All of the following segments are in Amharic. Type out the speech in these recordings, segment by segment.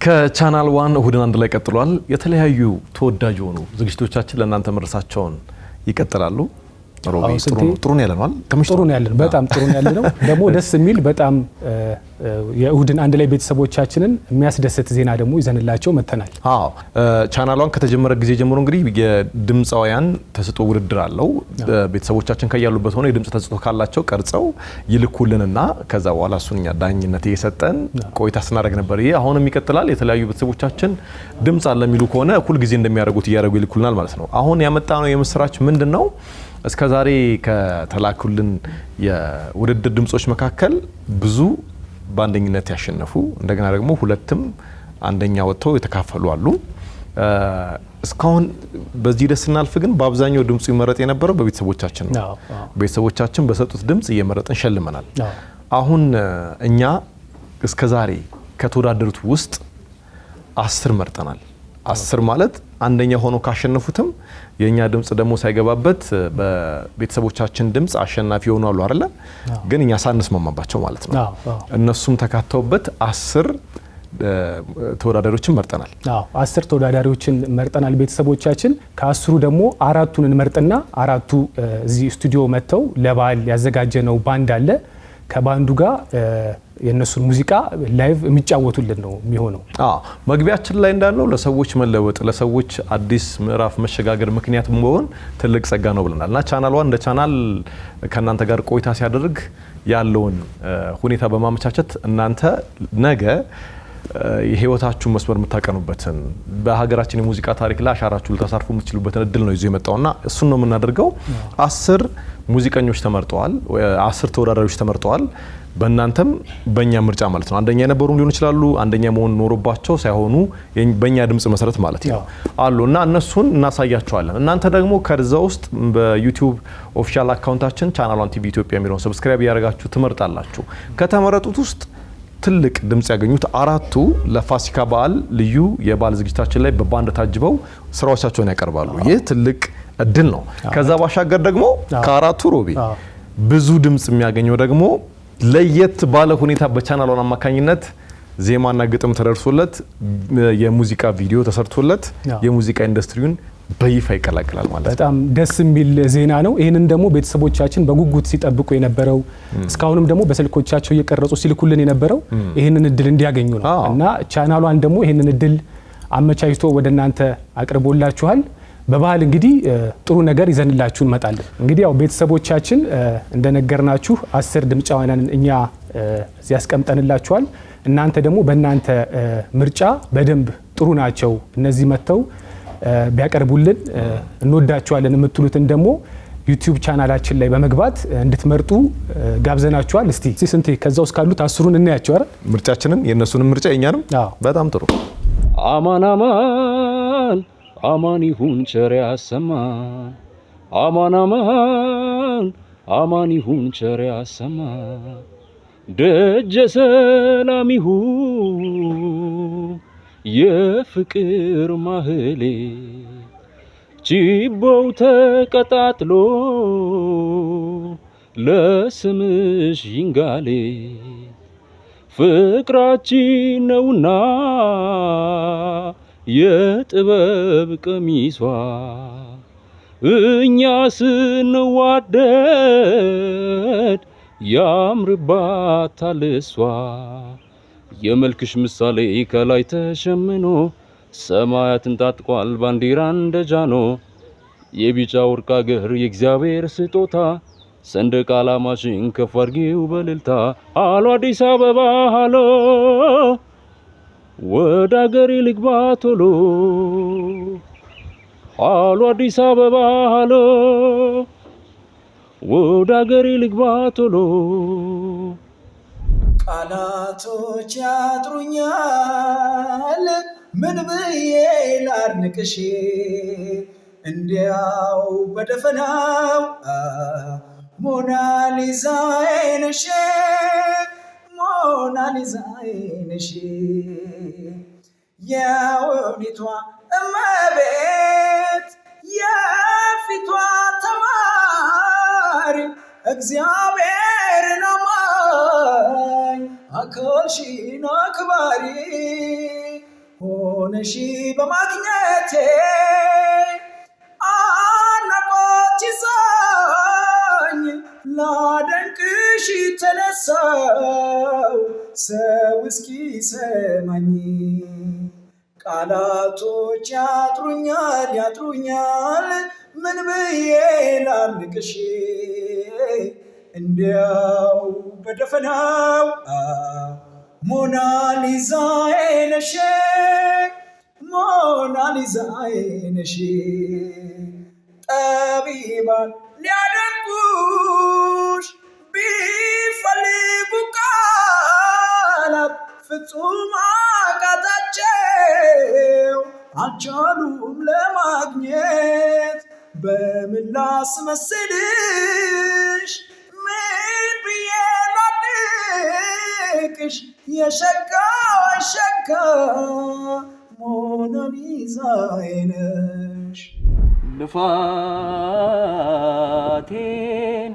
ከቻናል 1 እሁድን አንድ ላይ ቀጥሏል። የተለያዩ ተወዳጅ ሆኑ ዝግጅቶቻችን ለእናንተ መድረሳቸውን ይቀጥላሉ። ሮቢ ጥሩ ነው ያለናል። ጥሩ ነው ያለን፣ በጣም ጥሩ ነው ያለነው። ደግሞ ደስ የሚል በጣም የእሁድን አንድ ላይ ቤተሰቦቻችንን የሚያስደስት ዜና ደግሞ ይዘንላቸው መተናል። አዎ ቻናሏን ከተጀመረ ጊዜ ጀምሮ እንግዲህ የድምጻውያን ተሰጥኦ ውድድር አለው። ቤተሰቦቻችን ከያሉበት ሆነው የድምጽ ተሰጥኦ ካላቸው ቀርጸው ይልኩልንና ከዛ በኋላ እሱኛ ዳኝነት እየሰጠን ቆይታ ስናደርግ ነበር። ይሄ አሁንም ይቀጥላል። የተለያዩ ቤተሰቦቻችን ድምጽ አለ የሚሉ ከሆነ እኩል ጊዜ እንደሚያደርጉት እያደረጉ ይልኩልናል ማለት ነው። አሁን ያመጣነው የምስራች ምንድነው? እስከዛሬ ከተላኩልን የውድድር ድምጾች መካከል ብዙ ባንደኝነት ያሸነፉ እንደገና ደግሞ ሁለትም አንደኛ ወጥተው የተካፈሉ አሉ። እስካሁን በዚህ ደስ እናልፍ። ግን በአብዛኛው ድምጹ ይመረጥ የነበረው በቤተሰቦቻችን ነው። ቤተሰቦቻችን በሰጡት ድምጽ እየመረጥን ሸልመናል። አሁን እኛ እስከዛሬ ከተወዳደሩት ውስጥ 10 መርጠናል። 10 ማለት አንደኛ ሆኖ ካሸነፉትም የኛ ድምጽ ደግሞ ሳይገባበት በቤተሰቦቻችን ድምጽ አሸናፊ ሆኖ አሉ አይደለ? ግን እኛ ሳንስማማባቸው ማለት ነው። እነሱም ተካተውበት 10 ተወዳዳሪዎችን መርጠናል። 10 ተወዳዳሪዎችን መርጠናል ቤተሰቦቻችን። ከ10ሩ ደግሞ 4ቱን እንመርጥና 4ቱ እዚህ ስቱዲዮ መጥተው ለበዓል ያዘጋጀነው ባንድ አለ። ከባንዱ ጋር የነሱን ሙዚቃ ላይቭ የሚጫወቱልን ነው የሚሆነው። መግቢያችን ላይ እንዳለው ለሰዎች መለወጥ ለሰዎች አዲስ ምዕራፍ መሸጋገር ምክንያት መሆን ትልቅ ጸጋ ነው ብለናልና ቻናል 1 እንደ ቻናል ከናንተ ጋር ቆይታ ሲያደርግ ያለውን ሁኔታ በማመቻቸት እናንተ ነገ የህይወታችሁ መስመር የምታቀኑበትን በሀገራችን የሙዚቃ ታሪክ ላይ አሻራችሁ ልታሳርፉ የምትችሉበትን እድል ነው ይዞ የመጣውና እሱን ነው የምናደርገው። 10 ሙዚቀኞች ተመርጠዋል፣ 10 ተወዳዳሪዎች ተመርጠዋል። በእናንተም በእኛ ምርጫ ማለት ነው። አንደኛ የነበሩ ሊሆኑ ይችላሉ፣ አንደኛ መሆን ኖሮባቸው ሳይሆኑ በእኛ ድምጽ መሰረት ማለት ነው አሉና እነሱን እናሳያቸዋለን። እናንተ ደግሞ ከዛ ውስጥ በዩቲዩብ ኦፊሻል አካውንታችን ቻናል 1 ቲቪ ኢትዮጵያ የሚለውን ሰብስክራይብ ያደርጋችሁ ትመርጣላችሁ። ከተመረጡት ውስጥ ትልቅ ድምጽ ያገኙት 4ቱ ለፋሲካ በዓል ልዩ የበዓል ዝግጅታችን ላይ በባንድ ታጅበው ስራዎቻቸውን ያቀርባሉ። ይህ ትልቅ እድል ነው። ከዛ ባሻገር ደግሞ ከ4ቱ ሮቢ ብዙ ድምጽ የሚያገኘው ደግሞ ለየት ባለ ሁኔታ በቻናሏን አማካኝነት ዜማና ግጥም ተደርሶለት የሙዚቃ ቪዲዮ ተሰርቶለት የሙዚቃ ኢንዱስትሪውን በይፋ ይቀላቀላል ማለት ነው። በጣም ደስ የሚል ዜና ነው። ይሄንን ደግሞ ቤተሰቦቻችን በጉጉት ሲጠብቁ የነበረው እስካሁንም ደግሞ በስልኮቻቸው እየቀረጹ ሲልኩልን የነበረው ይሄንን እድል እንዲያገኙ ነው እና ቻናሏን ደግሞ ይሄንን እድል አመቻችቶ ወደናንተ አቅርቦላችኋል። በባህል እንግዲህ ጥሩ ነገር ይዘንላችሁ እንመጣለን። እንግዲህ ያው ቤተሰቦቻችን እንደነገርናችሁ 10 ድምጻውያንን እኛ እዚህ ያስቀምጠንላችኋል። እናንተ ደግሞ በእናንተ ምርጫ በደንብ ጥሩ ናቸው እነዚህ መተው ቢያቀርቡልን እንወዳቸዋለን የምትሉትን ደግሞ ዩቲዩብ ቻናላችን ላይ በመግባት እንድትመርጡ ጋብዘናችኋል። እስቲ ስንቴ ከዛው እስካሉት 10ሩን እናያቸው አይደል? ምርጫችንን የነሱንም ምርጫ የኛንም በጣም ጥሩ አማን አማን አማን ይሁን ቸር ያሰማን። አማን አማን አማን ይሁን ቸር ያሰማን። ደጀ ሰላም ይሁን የፍቅር ማህሌ ችቦው ተቀጣጥሎ ለስምሽ ይንጋሌ ፍቅራችን ነውና የጥበብ ቀሚሷ እኛ ስንዋደድ ያምርባታል እሷ። የመልክሽ ምሳሌ ከላይ ተሸምኖ ሰማያትን ታጥቋል ባንዲራ እንደጃኖ። የቢጫ ወርቅ አገር የእግዚአብሔር ስጦታ ሰንደቅ ዓላማሽን ከፍ አድርጊው በልልታ። አሎ አዲስ አበባ አሎ ወደ አገሬ ልግባ ቶሎ። አሎ አዲስ አበባ አሎ ወደ አገሬ ልግባ ቶሎ። ቃላቶች ያጥሩኛል ምን ብዬ ላድንቅሽ እንዲያው በደፈናው ሞናሊዛዬ ነሽ ሞናሊዛዬ ነሽ የውቢቷ እመቤት የፊቷ ተማሪ እግዚአብሔርን አማኝ አካልሽን አክባሪ ሆነሽ በማግኘቴ አናቆት ይዛኝ ላደንቅሽ ተነሳው ሰው እስኪሰማኝ ቃላቶች ያጥሩኛል ምን ብዬ ላድንቅሽ እንዲያው በደፈናው ሞናሊዛዬ ነሽ ሞናሊዛዬ ነሽ ጠቢባን ሊያደንቁሽ ቢፈልጉ ቃላት ፍጹም አቃታቸው አልቻሉም ለማግኘት በምን ላስመስልሽ ምን ብዬ ላድንቅሽ የሸጋ ሞናሊዛዬ ነሽ ልፋቴን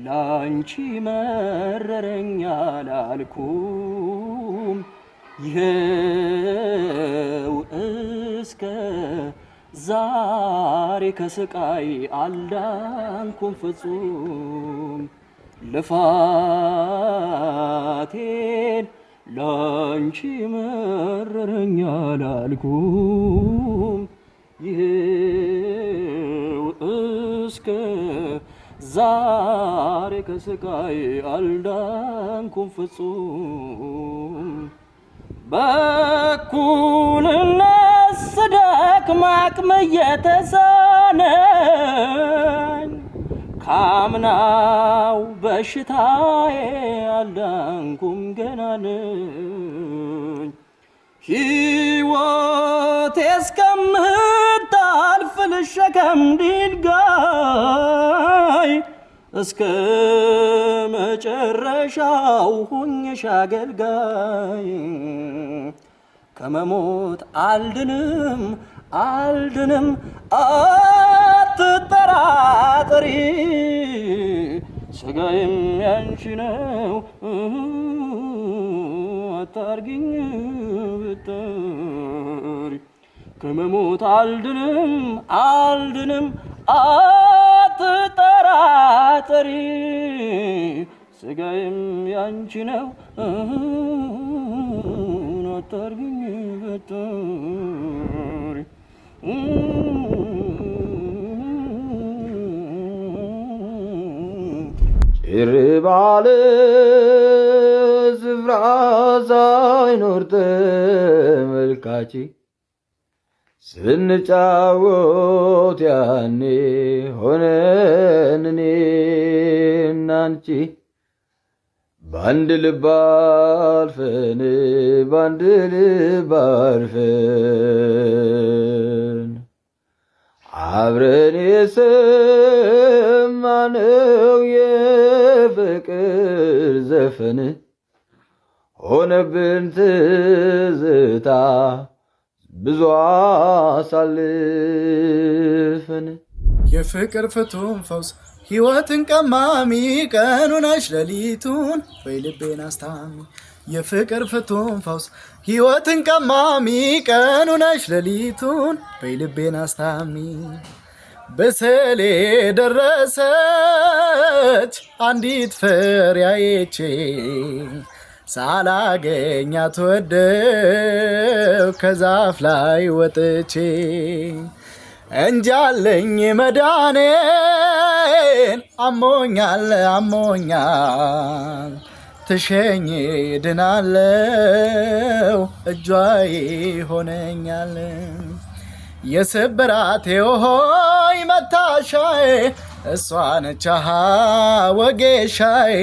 ላንቺ መረረኛ ላልኩም ይኸው እስከ ዛሬ ከስቃይ አልዳንኩም ፍጹም ልፋቴን ላንቺ መረረኛ ላልኩም ይኸው እስከ ዛሬ ከስቃይ አልዳንኩም ፍጹም በኩልነት ስደክም አቅም እየተሳነኝ ካምናው በሽታዬ አልዳንኩም ገና ነኝ ሕይወቴ እስከምታልፍ ልሸከም ድንጋይ እስከ መጨረሻው ሁኜሽ አገልጋይ ከመሞት አልድንም አትጠራጠሪ ስጋዬም ያንቺ ነው አታርጊኝ ብትጠሪ ከመሞት አልድንም አትጠራጠሪ ስጋዬም ያንቺ ነው አታርጊኝ ብትጠሪ ጭር ባለ ስፍራ ሳይኖር ተመልካች ስንጫወት ያኔ ሆነን እኔና አንቺ በአንድ ልብ አልፈን አብረን የሰማነው የፍቅር ዘፈን ሆነብን ትዝታ ብዙ አሳልፈን የፍቅር ፍቱን ፈውስ ሕይወትን ቀማሚ ቀኑነሽ ሌሊቱን በልቤን አስታሚ የፍቅር ፍቱን ፈውስ ሕይወትን ቀማሚ ቀኑነሽ ሌሊቱን በልቤን አስታሚ በሰሌ ደረሰች አንዲት ፍሬ አይቼ ሳላገኛት ወደው ከዛፍ ላይ ወጥቼ እንጃለኝ መዳኔን አሞኛል ትሸኝ ድናለው እጇ ይሆነኛል የስብራቴ ሆይ መታሻዬ እሷ ነች ወጌሻዬ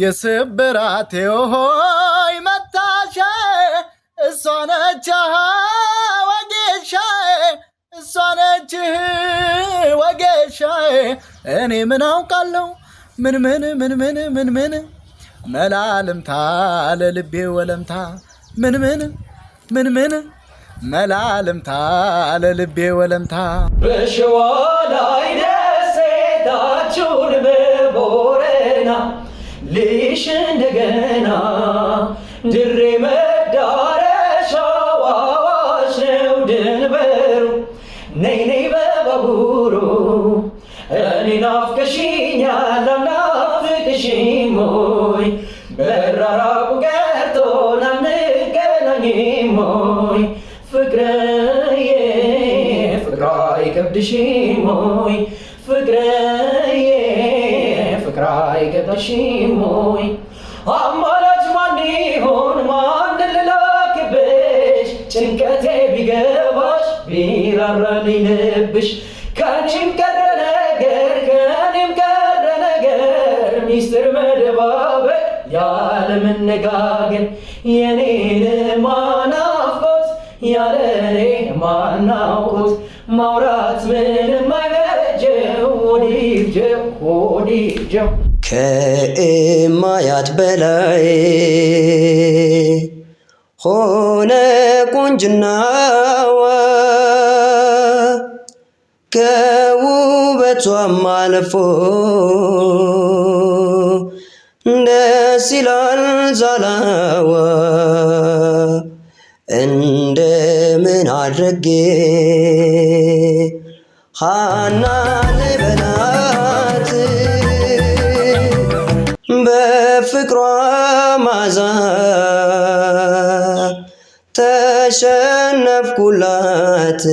የስብራቴ ሆይ መታሻዬ እሷ ነች ወጌሻዬ እሷ ነች ወጌሻዬ እኔ ምን አውቃለሁ ምን መላልምታ ለልቤ ወለምታ ምን መላልምታ ለልቤ ወለምታ በሸዋ ላይ ደሴታችሁን በቦረና ልሽ እንደገና ድሬ መዳረሻዋ ሞይ በራራቁ ቀርቶን አንገናኝም ሞይ ፍቅርዬ ፍቅሯ አይከብድሽም ሞይ ፍቅርዬ ፍቅሯ አይከብድሽም ሞይ አማላጅ ማን ይሆን ማን ልላክብሽ ጭንቀቴ ቢገባሽ ቢራራልኝ ልብሽ ከኔም ቀረ ነገር ሚስጥር መደባበቅ ያለ መነጋገር የኔን ማናፍቆት ያለ እኔ ማናውቆት ማውራት ምንም አይበጀው ወዲጀው ከእማያት በላይ ሆነ ቁንጅናዋ ከውበቷም አልፎ ደስ ይላል ዛላዋ እንደምን አድርጌ ሃና ልበላት በፍቅሯ ማዛ ተሸነፍኩላት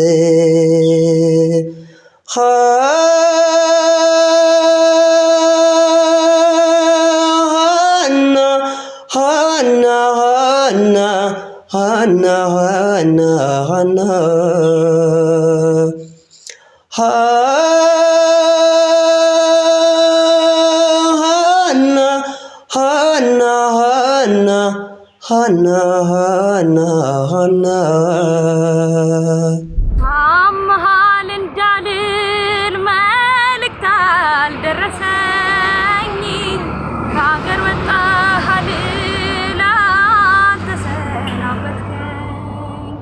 አመሃል እንዳልል መልእክት አልደረሰኝ ከሀገር ወጣሃል ላልተሰናበትከኝ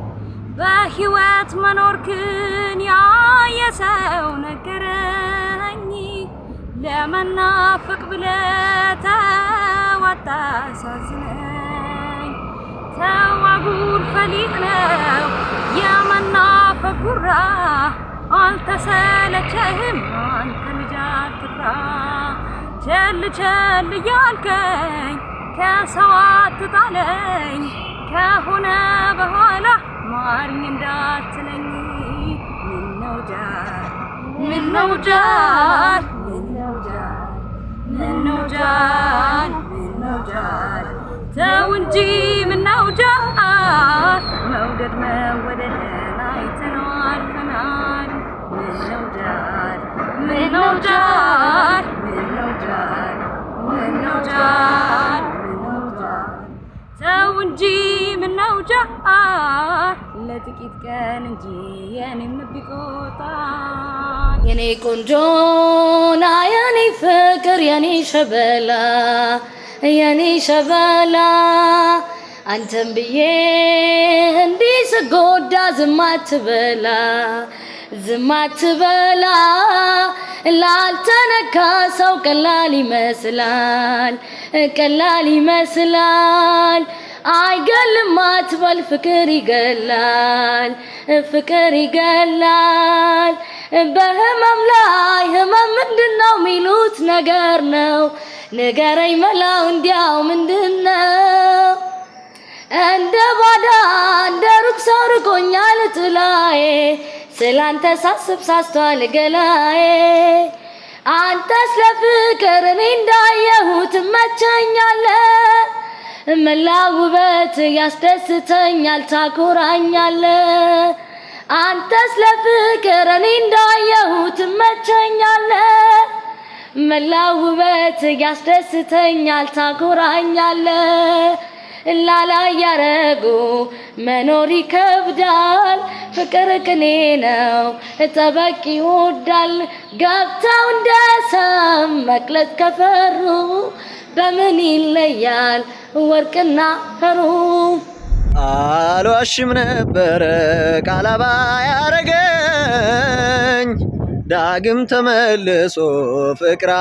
በሕይወት መኖርክን ያየ ሰው ነገረኝ ለመናፍቅ ብለህ ተው አታሳዝነኝ ተው አጉል ፈሊጥ ነው የመናፈቅ ጉራ አልተሰለቸህም አንተ ልጅ አትፍራ ቸል ቸል እያልከኝ ከሰው አትጣለኝ ከሆነ በኋላ ማርኝ እንዳትለኝ ምነው ጃል ምነው ጃል ምነው ጃል ምነው ጃል ምነው ጃል ተው እንጂ ምነው ጃል መውደድ መወደድን አይተነው አልፈናል ምነው ጃል ምነው ጃል ምነው ጃል ምነው ጃል ምነው ጃል ተው እንጂ ምነው ጃል ለጥቂት ቀን እንጂ የኔም ልብ ይቆጣል የኔ ቆንጆና የኔ ፍቅር የኔ ሸበላ የኔ ሸበላ አንተም ብዬ እንዲህ ስጎዳ ዝም አትበላ ላልተነካ ሰው ቀላል ይመስላል አይገልም አትበል ፍቅር ይገላል በህመም ላይ ህመም ምንድነው ሚሉት ነገር ነው ንገረኝ መላው እንዲያው ምንድነው እንደ ባዳ እንደ ሩቅ ሰው ርቆኛል ጥላዬ ስላንተ ሳስብ ሳስቷል ገላዬ አንተስ ለፍቅር እኔ እንዳየሁት እመቸኛለህ መላው ውበት ያስደስተኛል ታኮራኛለህ አንተስ ለፍቅር እኔ እንዳየሁት እመቸኛለህ መላው ውበት ያስደስተኛል ታኮራኛለህ ላላ ያረጉ መኖር ይከብዳል ፍቅር ቅኔ ነው ጠበቅ ይወዳል ገብተው እንደሰም መቅለጥ ከፈሩ በምን ይለያል ወርቅና ፈሩ አልዋሽም ነበረ ቃላባ ያረገኝ ዳግም ተመልሶ ፍቅር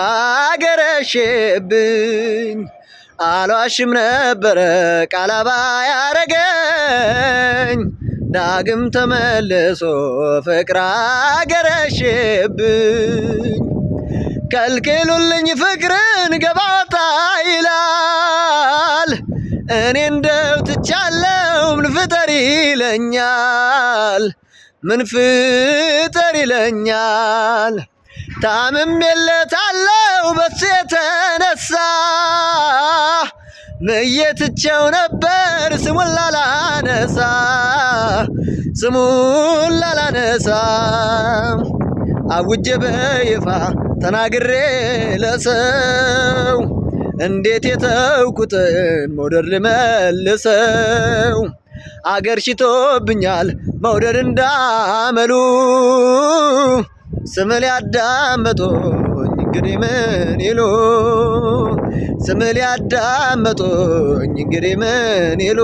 አገረሸብኝ አልዋሽም ነበረ ቃላባ ያረገኝ ዳግም ተመልሶ ፍቅር አገረሸብኝ ከልክሉልኝ ፍቅርን ገባታ ይላል እኔ እንደው ትቻለው ምን ፍጠር ይለኛል ምን ፍጠር ይለኛል ታምሜለታለው በሱ የተነሳ መየትቸው ነበር ስሙን ላላነሳ አውጀ በይፋ ተናግሬ ለሰው እንዴት የተውኩትን መውደድ ልመልሰው አገር ሽቶብኛል መውደድ እንዳመሉ ስምል ያዳመጡኝ እንግዲህ ምን ይሉ ስምል ያዳመጡኝ እንግዲህ ምን ይሉ